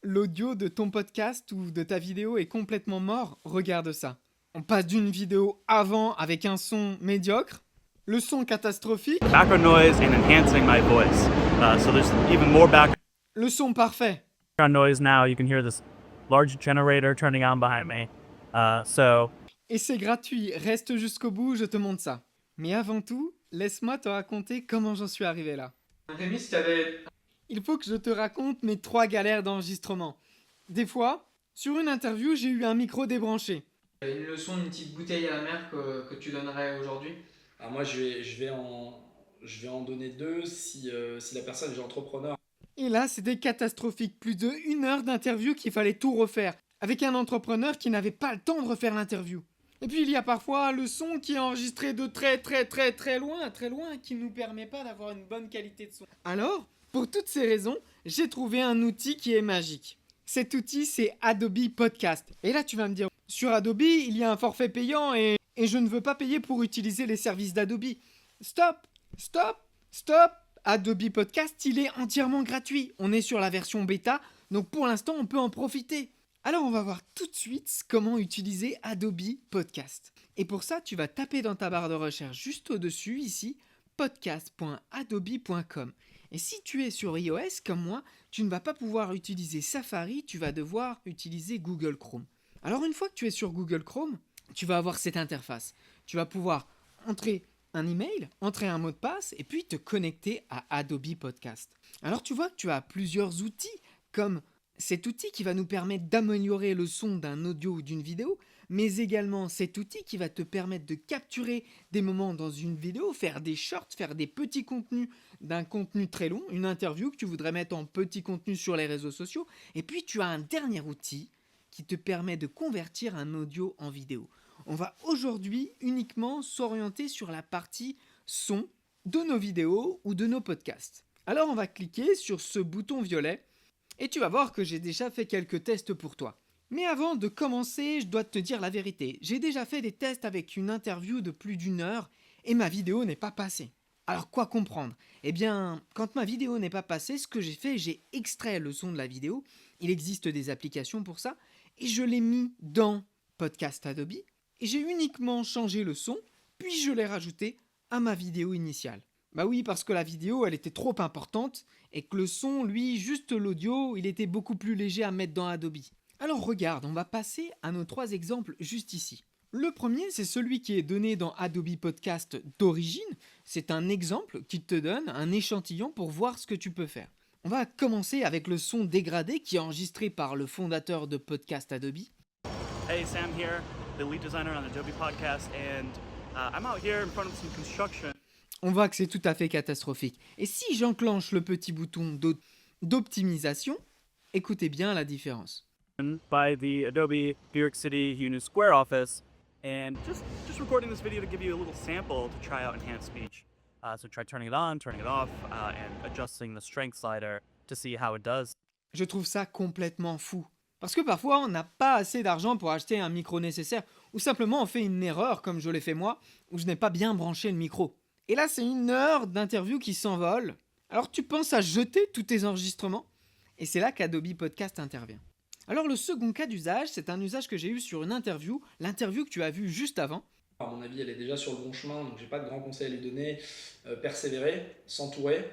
l'audio de ton podcast ou de ta vidéo est complètement mort, regarde ça. On passe d'une vidéo avant avec un son médiocre, le son catastrophique, background noise and enhancing my voice. So there's even more background le son parfait. noise now. You can hear this large generator turning on behind me. Et c'est gratuit, reste jusqu'au bout, je te montre ça. Mais avant tout, laisse-moi te raconter comment j'en suis arrivé là. Rémi, il faut que je te raconte mes 3 galères d'enregistrement. Des fois, sur une interview, j'ai eu un micro débranché. Une leçon, une petite bouteille à la mer que tu donnerais aujourd'hui? Alors moi, je vais en donner deux si la personne est entrepreneur. Et là, c'était catastrophique. Plus de 1 heure d'interview qu'il fallait tout refaire. Avec un entrepreneur qui n'avait pas le temps de refaire l'interview. Et puis il y a parfois le son qui est enregistré de très loin, qui ne nous permet pas d'avoir une bonne qualité de son. Alors, pour toutes ces raisons, j'ai trouvé un outil qui est magique. Cet outil, c'est Adobe Podcast. Et là, tu vas me dire, sur Adobe, il y a un forfait payant et je ne veux pas payer pour utiliser les services d'Adobe. Stop. Adobe Podcast, il est entièrement gratuit. On est sur la version bêta, donc pour l'instant, on peut en profiter. Alors on va voir tout de suite comment utiliser Adobe Podcast. Et pour ça, tu vas taper dans ta barre de recherche juste au-dessus, ici, podcast.adobe.com. Et si tu es sur iOS comme moi, tu ne vas pas pouvoir utiliser Safari, tu vas devoir utiliser Google Chrome. Alors une fois que tu es sur Google Chrome, tu vas avoir cette interface. Tu vas pouvoir entrer un email, entrer un mot de passe et puis te connecter à Adobe Podcast. Alors tu vois que tu as plusieurs outils comme cet outil qui va nous permettre d'améliorer le son d'un audio ou d'une vidéo, mais également cet outil qui va te permettre de capturer des moments dans une vidéo, faire des shorts, faire des petits contenus d'un contenu très long, une interview que tu voudrais mettre en petit contenu sur les réseaux sociaux. Et puis tu as un dernier outil qui te permet de convertir un audio en vidéo. On va aujourd'hui uniquement s'orienter sur la partie son de nos vidéos ou de nos podcasts. Alors on va cliquer sur ce bouton violet et tu vas voir que j'ai déjà fait quelques tests pour toi. Mais avant de commencer, je dois te dire la vérité. J'ai déjà fait des tests avec une interview de plus d'1 heure et ma vidéo n'est pas passée. Alors quoi comprendre? Eh bien, quand ma vidéo n'est pas passée, ce que j'ai fait, j'ai extrait le son de la vidéo. Il existe des applications pour ça. Et je l'ai mis dans Podcast Adobe. Et j'ai uniquement changé le son, puis je l'ai rajouté à ma vidéo initiale. Bah oui, parce que la vidéo, elle était trop importante et que le son, lui, juste l'audio, il était beaucoup plus léger à mettre dans Adobe. Alors regarde, on va passer à nos 3 exemples juste ici. Le premier, c'est celui qui est donné dans Adobe Podcast d'origine. C'est un exemple qui te donne un échantillon pour voir ce que tu peux faire. On va commencer avec le son dégradé qui est enregistré par le fondateur de Podcast Adobe. Hey, Sam here, the lead designer on Adobe Podcast, and I'm out here in front of some construction. On voit que c'est tout à fait catastrophique. Et si j'enclenche le petit bouton d'optimisation, écoutez bien la différence. By the Adobe New York City Union Square office, and just recording this video to give you a little sample to try out enhanced speech. So try turning it on, turning it off, and adjusting the strength slider to see how it does. Je trouve ça complètement fou. Parce que parfois, on n'a pas assez d'argent pour acheter un micro nécessaire, ou simplement on fait une erreur, comme je l'ai fait moi, où je n'ai pas bien branché le micro. Et là, c'est 1 heure d'interview qui s'envole. Alors tu penses à jeter tous tes enregistrements? Et c'est là qu'Adobe Podcast intervient. Alors le second cas d'usage, c'est un usage que j'ai eu sur une interview, l'interview que tu as vue juste avant. À mon avis, elle est déjà sur le bon chemin, donc j'ai pas de grands conseils à lui donner. Persévérer, s'entourer,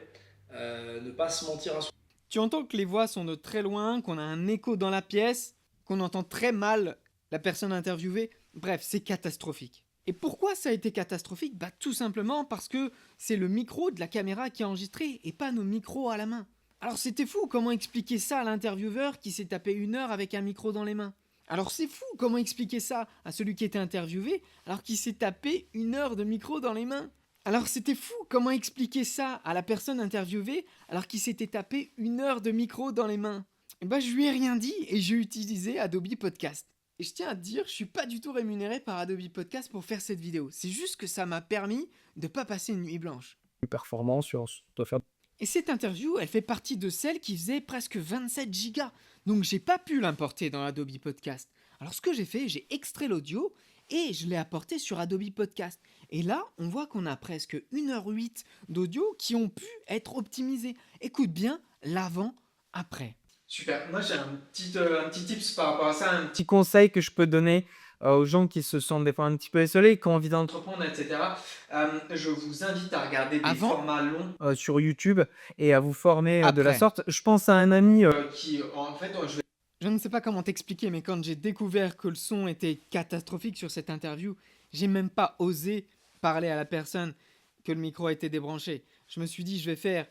ne pas se mentir à soi. Tu entends que les voix sont de très loin, qu'on a un écho dans la pièce, qu'on entend très mal la personne interviewée. Bref, c'est catastrophique. Et pourquoi ça a été catastrophique? Bah tout simplement parce que c'est le micro de la caméra qui a enregistré et pas nos micros à la main. Alors c'était fou, comment expliquer ça à l'intervieweur qui s'est tapé 1 heure avec un micro dans les mains? Alors c'est fou, comment expliquer ça à celui qui était interviewé alors qu'il s'est tapé 1 heure de micro dans les mains? Alors c'était fou, comment expliquer ça à la personne interviewée alors qu'il s'était tapé 1 heure de micro dans les mains? Et bah je lui ai rien dit et j'ai utilisé Adobe Podcast. Et je tiens à te dire, je suis pas du tout rémunéré par Adobe Podcast pour faire cette vidéo. C'est juste que ça m'a permis de pas passer une nuit blanche. Performant sur doit faire. Et cette interview, elle fait partie de celle qui faisait presque 27 gigas. Donc j'ai pas pu l'importer dans Adobe Podcast. Alors ce que j'ai fait, j'ai extrait l'audio et je l'ai apporté sur Adobe Podcast. Et là, on voit qu'on a presque 1h08 d'audio qui ont pu être optimisés. Écoute bien l'avant-après. Super. Moi, j'ai un petit tips par rapport à ça, un petit conseil que je peux donner aux gens qui se sentent des fois un petit peu isolés, qui ont envie d'entreprendre, etc. Je vous invite à regarder des Avant formats longs sur YouTube et à vous former de la Après. sorte. Je pense à un ami qui, en fait, je ne sais pas comment t'expliquer, mais quand j'ai découvert que le son était catastrophique sur cette interview, j'ai même pas osé parler à la personne que le micro était débranché. Je me suis dit, je vais faire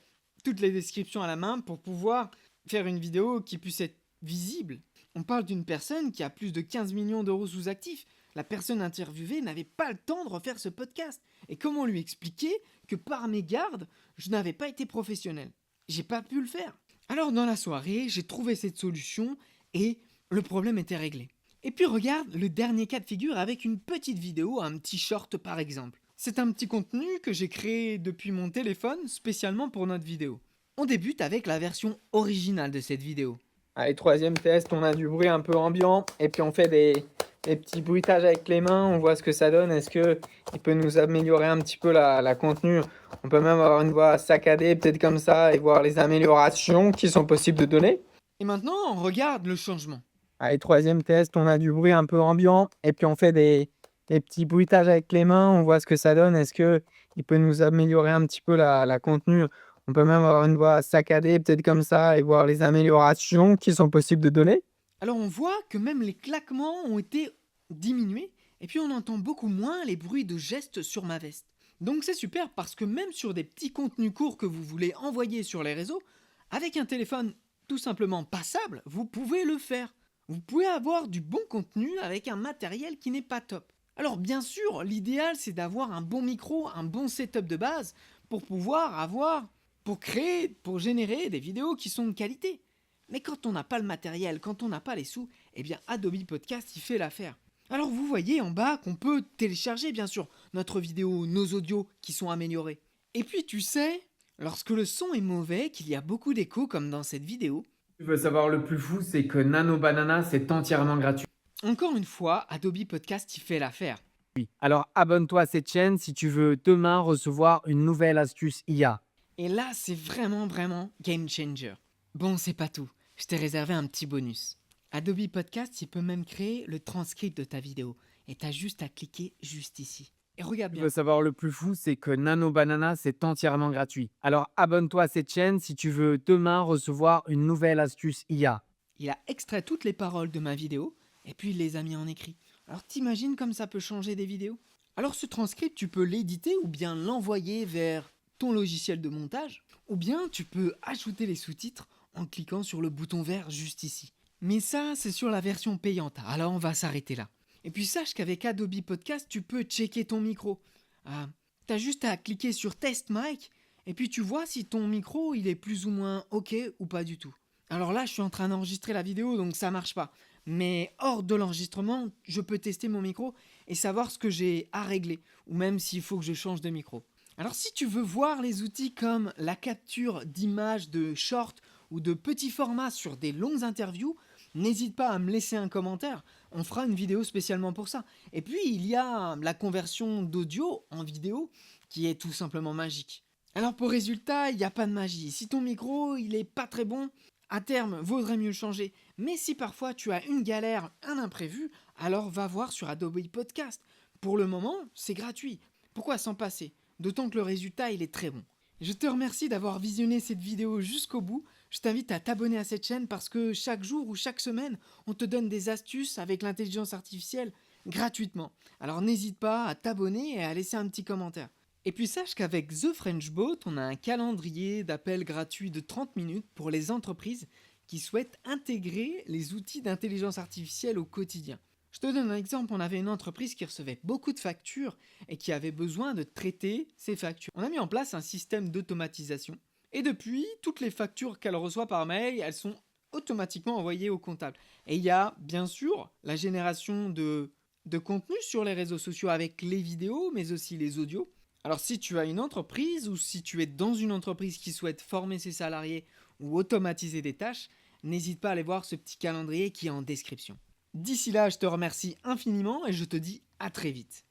toutes les descriptions à la main pour pouvoir faire une vidéo qui puisse être visible. On parle d'une personne qui a plus de 15 millions d'euros sous actifs. La personne interviewée n'avait pas le temps de refaire ce podcast. Et comment lui expliquer que par mégarde, je n'avais pas été professionnel? J'ai pas pu le faire. Alors dans la soirée, j'ai trouvé cette solution et le problème était réglé. Et puis regarde le dernier cas de figure avec une petite vidéo, un petit short par exemple. C'est un petit contenu que j'ai créé depuis mon téléphone spécialement pour notre vidéo. On débute avec la version originale de cette vidéo. Allez, troisième test, on a du bruit un peu ambiant et puis on fait des petits bruitages avec les mains, on voit ce que ça donne. Est-ce que il peut nous améliorer un petit peu la contenu? On peut même avoir une voix saccadée, peut-être comme ça, et voir les améliorations qui sont possibles de donner. Et maintenant, on regarde le changement. Allez, troisième test, on a du bruit un peu ambiant et puis on fait des petits bruitages avec les mains, on voit ce que ça donne. Est-ce que il peut nous améliorer un petit peu la contenu? On peut même avoir une voix saccadée, peut-être comme ça, et voir les améliorations qui sont possibles de donner. Alors on voit que même les claquements ont été diminués et puis on entend beaucoup moins les bruits de gestes sur ma veste. Donc c'est super parce que même sur des petits contenus courts que vous voulez envoyer sur les réseaux, avec un téléphone tout simplement passable, vous pouvez le faire. Vous pouvez avoir du bon contenu avec un matériel qui n'est pas top. Alors bien sûr, l'idéal c'est d'avoir un bon micro, un bon setup de base pour créer, pour générer des vidéos qui sont de qualité. Mais quand on n'a pas le matériel, quand on n'a pas les sous, eh bien Adobe Podcast il fait l'affaire. Alors vous voyez en bas qu'on peut télécharger bien sûr notre vidéo, nos audios qui sont améliorés. Et puis tu sais, lorsque le son est mauvais, qu'il y a beaucoup d'écho comme dans cette vidéo, Tu veux savoir le plus fou, c'est que Nano Banana, c'est entièrement gratuit. encore une fois, Adobe Podcast il fait l'affaire. Alors abonne-toi à cette chaîne si tu veux demain recevoir une nouvelle astuce IA. Et là, c'est vraiment game changer. Bon, c'est pas tout. Je t'ai réservé un petit bonus. Adobe Podcast, il peut même créer le transcript de ta vidéo. Et t'as juste à cliquer juste ici. Et regarde Tu bien. veux savoir le plus fou, c'est que Nano Banana, c'est entièrement gratuit. Alors abonne-toi à cette chaîne si tu veux demain recevoir une nouvelle astuce IA. Il a extrait toutes les paroles de ma vidéo et puis il les a mis en écrit. Alors t'imagines comme ça peut changer des vidéos? Alors ce transcript, tu peux l'éditer ou bien l'envoyer vers ton logiciel de montage, ou bien tu peux ajouter les sous-titres en cliquant sur le bouton vert juste ici. Mais ça, c'est sur la version payante, alors on va s'arrêter là. Et puis sache qu'avec Adobe Podcast, tu peux checker ton micro. T'as juste à cliquer sur Test Mic, et puis tu vois si ton micro il est plus ou moins OK ou pas du tout. Alors là, je suis en train d'enregistrer la vidéo, donc ça marche pas. Mais hors de l'enregistrement, je peux tester mon micro et savoir ce que j'ai à régler, ou même s'il faut que je change de micro. Alors si tu veux voir les outils comme la capture d'images de short ou de petits formats sur des longues interviews, n'hésite pas à me laisser un commentaire, on fera une vidéo spécialement pour ça. Et puis il y a la conversion d'audio en vidéo qui est tout simplement magique. Alors pour résultat, il n'y a pas de magie. Si ton micro il est pas très bon, à terme, vaudrait mieux le changer. Mais si parfois tu as une galère, un imprévu, alors va voir sur Adobe Podcast. Pour le moment, c'est gratuit. Pourquoi s'en passer? D'autant que le résultat, il est très bon. Je te remercie d'avoir visionné cette vidéo jusqu'au bout. Je t'invite à t'abonner à cette chaîne parce que chaque jour ou chaque semaine, on te donne des astuces avec l'intelligence artificielle gratuitement. Alors n'hésite pas à t'abonner et à laisser un petit commentaire. Et puis sache qu'avec The French Boat, on a un calendrier d'appels gratuits de 30 minutes pour les entreprises qui souhaitent intégrer les outils d'intelligence artificielle au quotidien. Je te donne un exemple, on avait une entreprise qui recevait beaucoup de factures et qui avait besoin de traiter ces factures. On a mis en place un système d'automatisation et depuis, toutes les factures qu'elle reçoit par mail, elles sont automatiquement envoyées au comptable. Et il y a bien sûr la génération de contenu sur les réseaux sociaux avec les vidéos mais aussi les audios. Alors si tu as une entreprise ou si tu es dans une entreprise qui souhaite former ses salariés ou automatiser des tâches, n'hésite pas à aller voir ce petit calendrier qui est en description. D'ici là, je te remercie infiniment et je te dis à très vite.